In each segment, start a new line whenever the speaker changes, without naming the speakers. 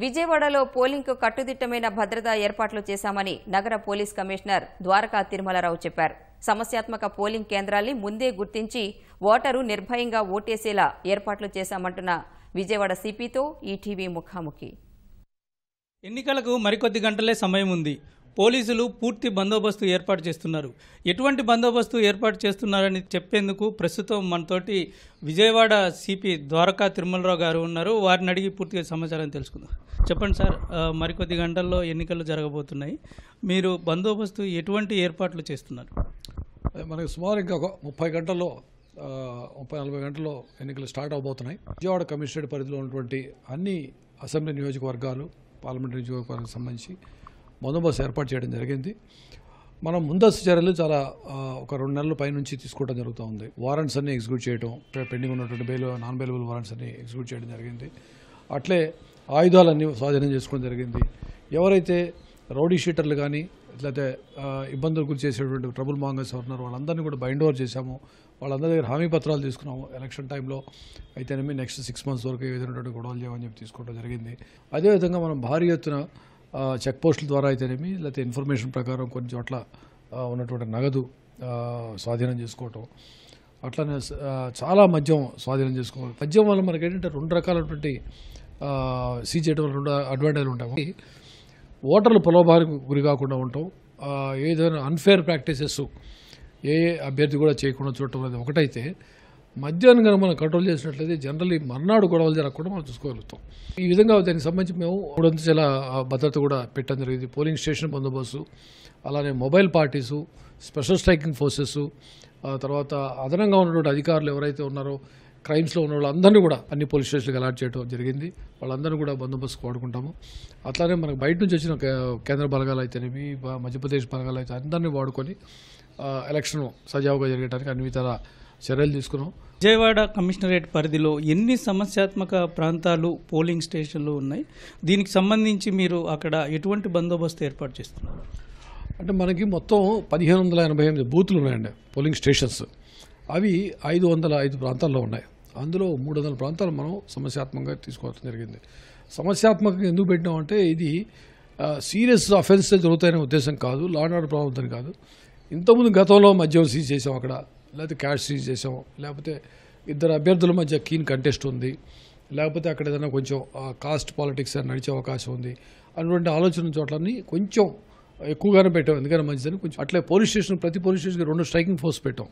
విజయవాడలో పోలింగ్కు కట్టుదిట్టమైన భద్రతా ఏర్పాట్లు చేశామని నగర పోలీస్ కమిషనర్ ద్వారకా తిరుమలరావు చెప్పారు. సమస్యాత్మక పోలింగ్ కేంద్రాల్ని ముందే గుర్తించి ఓటరు నిర్భయంగా ఓటేసేలా ఏర్పాట్లు చేశామంటున్న విజయవాడ సిపితో ఈటీవీ ముఖాముఖి.
ఎన్నికలకు మరికొద్ది గంటలే సమయం ఉంది. పోలీసులు పూర్తి బందోబస్తు ఏర్పాటు చేస్తున్నారు. ఎటువంటి బందోబస్తు ఏర్పాటు చేస్తున్నారని చెప్పేందుకు ప్రస్తుతం మనతోటి విజయవాడ సిపి ద్వారకా తిరుమలరావు గారు ఉన్నారు. వారిని అడిగి పూర్తిగా సమాచారం తెలుసుకుందాం. చెప్పండి సార్, మరికొద్ది గంటల్లో ఎన్నికలు జరగబోతున్నాయి. మీరు బందోబస్తు ఎటువంటి ఏర్పాట్లు చేస్తున్నారు?
మనకి సుమారు ఇంకా 30 గంటల్లో 30-40 గంటల్లో ఎన్నికలు స్టార్ట్ అవబోతున్నాయి. విజయవాడ కమిషనరేట్ పరిధిలో ఉన్నటువంటి అన్ని అసెంబ్లీ నియోజకవర్గాలు, పార్లమెంటరీ నియోజకవర్గాలకు సంబంధించి బందోబస్తు ఏర్పాటు చేయడం జరిగింది. మనం ముందస్తు చర్యలు చాలా ఒక 2 నెలల పై నుంచి తీసుకోవడం జరుగుతూ ఉంది. వారెంట్స్ అన్ని ఎగ్జిక్యూట్ చేయడం, పెండింగ్ ఉన్నటువంటి నాన్ బెయిలబుల్ వారెంట్స్ అన్ని ఎగ్జిక్యూట్ చేయడం జరిగింది. అట్లే ఆయుధాలన్నీ స్వాధీనం చేసుకోవడం జరిగింది. ఎవరైతే రౌడీ షీటర్లు కానీ లేకపోతే ఇబ్బందులు గురి చేసేటువంటి ట్రబుల్ మాంగర్స్ ఉన్నారో వాళ్ళందరినీ కూడా బైండ్ ఓవర్ చేశాము. వాళ్ళందరి దగ్గర హామీ పత్రాలు తీసుకున్నాము. ఎలక్షన్ టైంలో అయితేనేమి నెక్స్ట్ 6 months వరకు ఏ విధమైనటువంటి గొడవలు చేయమని చెప్పి తీసుకోవడం జరిగింది. అదేవిధంగా మనం భారీ ఎత్తున చెక్ పోస్టుల ద్వారా అయితేనేమి లేకపోతే ఇన్ఫర్మేషన్ ప్రకారం కొన్ని చోట్ల ఉన్నటువంటి నగదు స్వాధీనం చేసుకోవటం, అట్లనే చాలా మద్యం స్వాధీనం చేసుకోవడం. మద్యం వల్ల మనకి ఏంటంటే 2 రకాలైనటువంటి సీజ్ చేయడం వల్ల 2 అడ్వాంటేజ్లు ఉంటాయి. ఓటర్లు ప్రలోభానికి గురి కాకుండా ఉంటాం. ఏదైనా అన్ఫేర్ ప్రాక్టీసెస్ ఏ అభ్యర్థి కూడా చేయకుండా చూడటం అనేది ఒకటైతే, మద్యాన్ని కనుక మనం కంట్రోల్ చేసినట్లయితే జనరల్లీ మర్నాడు గొడవలు జరగకుండా మనం చూసుకోగలుగుతాం. ఈ విధంగా దానికి సంబంధించి మేము 3 అంచెల భద్రత కూడా పెట్టడం జరిగింది. పోలింగ్ స్టేషన్ బందోబస్తు, అలానే mobile parties, special striking forces, తర్వాత అదనంగా ఉన్నటువంటి అధికారులు ఎవరైతే ఉన్నారో క్రైమ్స్లో ఉన్న వాళ్ళందరినీ కూడా అన్ని పోలీస్ స్టేషన్లకు అలాట్ చేయడం జరిగింది. వాళ్ళందరూ కూడా బందోబస్తు వాడుకుంటాము. అట్లానే మనకు బయట నుంచి వచ్చిన కేంద్ర బలగాలు అయితేనేవి, మధ్యప్రదేశ్ బలగాలు అయితే అందరినీ వాడుకొని ఎలక్షన్ సజావుగా జరగడానికి అన్ని విధాల చర్యలు తీసుకున్నాం.
విజయవాడ కమిషనరేట్ పరిధిలో ఎన్ని సమస్యాత్మక ప్రాంతాలు, పోలింగ్ స్టేషన్లు ఉన్నాయి? దీనికి సంబంధించి మీరు అక్కడ ఎటువంటి బందోబస్తు ఏర్పాటు చేస్తున్నారు?
అంటే మనకి మొత్తం 1588 బూతులు ఉన్నాయండి, పోలింగ్ స్టేషన్స్. అవి 505 ప్రాంతాల్లో ఉన్నాయి. అందులో 300 ప్రాంతాలు మనం సమస్యాత్మకంగా తీసుకోవడం జరిగింది. సమస్యాత్మకంగా ఎందుకు పెట్టినామంటే ఇది సీరియస్ అఫెన్స్ జరుగుతాయనే ఉద్దేశం కాదు, లా అండ్ ఆర్డర్ ప్రాబ్లం కాదు. ఇంతకుముందు గతంలో మద్యం సీజ్ చేసాం అక్కడ, లేకపోతే క్యాష్ సీజ్ చేసాం, లేకపోతే 2 అభ్యర్థుల మధ్య కీన్ కంటెస్ట్ ఉంది, లేకపోతే అక్కడ ఏదైనా కొంచెం కాస్ట్ పాలిటిక్స్ అని నడిచే అవకాశం ఉంది. అటువంటి ఆలోచన చోట్లన్నీ కొంచెం ఎక్కువగానే పెట్టాం, ఎందుకని మంచిదని. కొంచెం అట్లే పోలీస్ స్టేషన్, ప్రతి పోలీస్ స్టేషన్కి 2 స్ట్రైకింగ్ ఫోర్స్ పెట్టాం.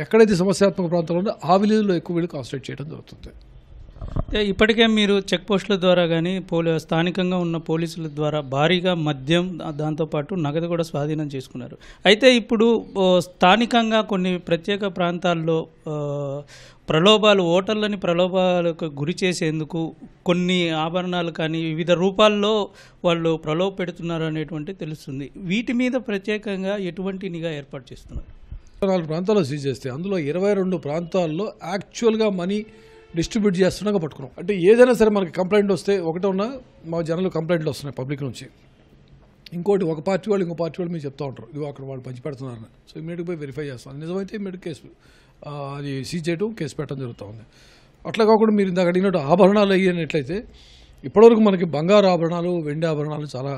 ఎక్కడైతే సమస్యాత్మక ప్రాంతాలు ఉందో ఆ విలేజ్లో ఎక్కువ వీళ్ళు కాన్సన్ట్రేట్ చేయడం జరుగుతుంది.
ఇప్పటికే మీరు చెక్ పోస్టుల ద్వారా కానీ స్థానికంగా ఉన్న పోలీసుల ద్వారా భారీగా మద్యం, దాంతోపాటు నగదు కూడా స్వాధీనం చేసుకున్నారు. అయితే ఇప్పుడు స్థానికంగా కొన్ని ప్రత్యేక ప్రాంతాల్లో ఓటర్లని ప్రలోభాలకు గురి చేసేందుకు కొన్ని ఆభరణాలు కానీ వివిధ రూపాల్లో వాళ్ళు ప్రలోభ పెడుతున్నారు అనేటువంటి తెలుస్తుంది. వీటి మీద ప్రత్యేకంగా ఎటువంటి నిఘా ఏర్పాటు చేస్తున్నారు?
4 ప్రాంతాల్లో సీజ్ చేస్తే అందులో 22 ప్రాంతాల్లో యాక్చువల్గా మనీ డిస్ట్రిబ్యూట్ చేస్తున్నాగా పట్టుకున్నాం. అంటే ఏదైనా సరే మనకి కంప్లైంట్ వస్తే ఒకటే ఉన్నా మా జనాలు కంప్లైంట్లు వస్తున్నాయి పబ్లిక్ నుంచి. ఇంకోటి ఒక పార్టీ వాళ్ళు ఇంకో పార్టీ వాళ్ళు మీరు చెప్తూ ఉంటారు, ఇదిగో అక్కడ వాళ్ళు పంచి పెడుతున్నారని. సో ఇమీడియట్గా పోయి వెరిఫై చేస్తాం. నిజమైతే ఇమీడియట్ కేసు అది సీజ్ చేయడం, కేసు పెట్టడం జరుగుతూ ఉంది. అట్లా కాకుండా మీరు ఇందాక అడిగినట్టు ఆభరణాలు అయ్యినట్లయితే ఇప్పటివరకు మనకి బంగారు ఆభరణాలు, వెండి ఆభరణాలు చాలా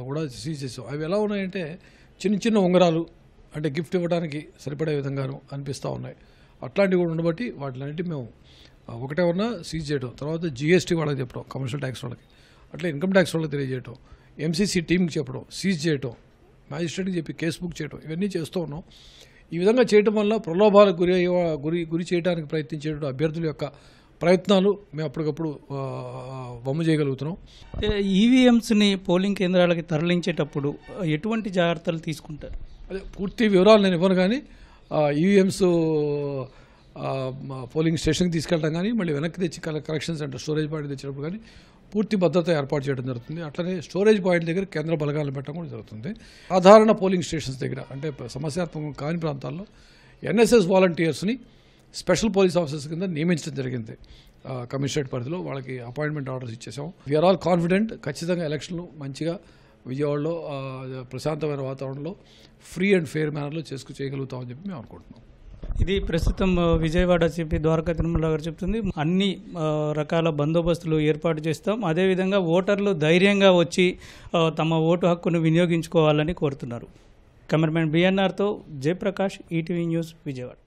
కూడా సీజ్ చేసాం. అవి ఎలా ఉన్నాయంటే చిన్న చిన్న ఉంగరాలు, అంటే గిఫ్ట్ ఇవ్వడానికి సరిపడే విధంగాను అనిపిస్తూ ఉన్నాయి. అట్లాంటివి కూడా ఉండబట్టి వాటిలన్నిటి మేము ఒకటే ఉన్నా సీజ్ చేయడం, తర్వాత జిఎస్టీ వాళ్ళకి చెప్పడం, కమర్షియల్ ట్యాక్స్ వాళ్ళకి, అట్లా ఇన్కమ్ ట్యాక్స్ వాళ్ళకి తెలియజేయడం, ఎంసీసీ టీంకి చెప్పడం, సీజ్ చేయడం, మ్యాజిస్ట్రేట్కి చెప్పి కేసు బుక్ చేయడం, ఇవన్నీ చేస్తూ ఉన్నాం. ఈ విధంగా చేయడం వల్ల ప్రలోభాలకు గురి చేయడానికి ప్రయత్నించేటువంటి అభ్యర్థుల యొక్క ప్రయత్నాలు మేము అప్పటికప్పుడు బొమ్మ చేయగలుగుతున్నాం.
ఈవీఎంస్ని పోలింగ్ కేంద్రాలకి తరలించేటప్పుడు ఎటువంటి జాగ్రత్తలు తీసుకుంటారు?
అదే పూర్తి వివరాలు నేను ఇవ్వను, కానీ ఈవీఎంస్ పోలింగ్ స్టేషన్కి తీసుకెళ్ళడం కానీ మళ్ళీ వెనక్కి తెచ్చి కలెక్షన్ సెంటర్ స్టోరేజ్ పాయింట్ తెచ్చినప్పుడు కానీ పూర్తి భద్రత ఏర్పాటు చేయడం జరుగుతుంది. అట్లనే స్టోరేజ్ పాయింట్ దగ్గర కేంద్ర బలగాలను పెట్టడం కూడా జరుగుతుంది. సాధారణ పోలింగ్ స్టేషన్స్ దగ్గర, అంటే సమస్యాత్మకం కాని ప్రాంతాల్లో ఎన్ఎస్ఎస్ వాలంటీర్స్ని స్పెషల్ పోలీస్ ఆఫీసర్స్ కింద నియమించడం జరిగింది. కమిషనరేట్ పరిధిలో వాళ్ళకి అపాయింట్మెంట్ ఆర్డర్స్ ఇచ్చేసాం. వీఆర్ ఆల్ కాన్ఫిడెంట్, ఖచ్చితంగా ఎలక్షన్లు మంచిగా విజయవాడలో ప్రశాంతమైన వాతావరణంలో ఫ్రీ అండ్ ఫెయిర్ మేనర్లో చేయగలుగుతామని చెప్పి మేము అనుకుంటున్నాం.
ఇది ప్రస్తుతం విజయవాడ సిపి ద్వారకా తిరుమల గారు చెప్తుంది. అన్ని రకాల బందోబస్తులు ఏర్పాటు చేస్తాం. అదేవిధంగా ఓటర్లు ధైర్యంగా వచ్చి తమ ఓటు హక్కును వినియోగించుకోవాలని కోరుతున్నారు. కెమెరామెన్ బిఎన్ఆర్తో జయప్రకాష్, ఈటీవీ న్యూస్, విజయవాడ.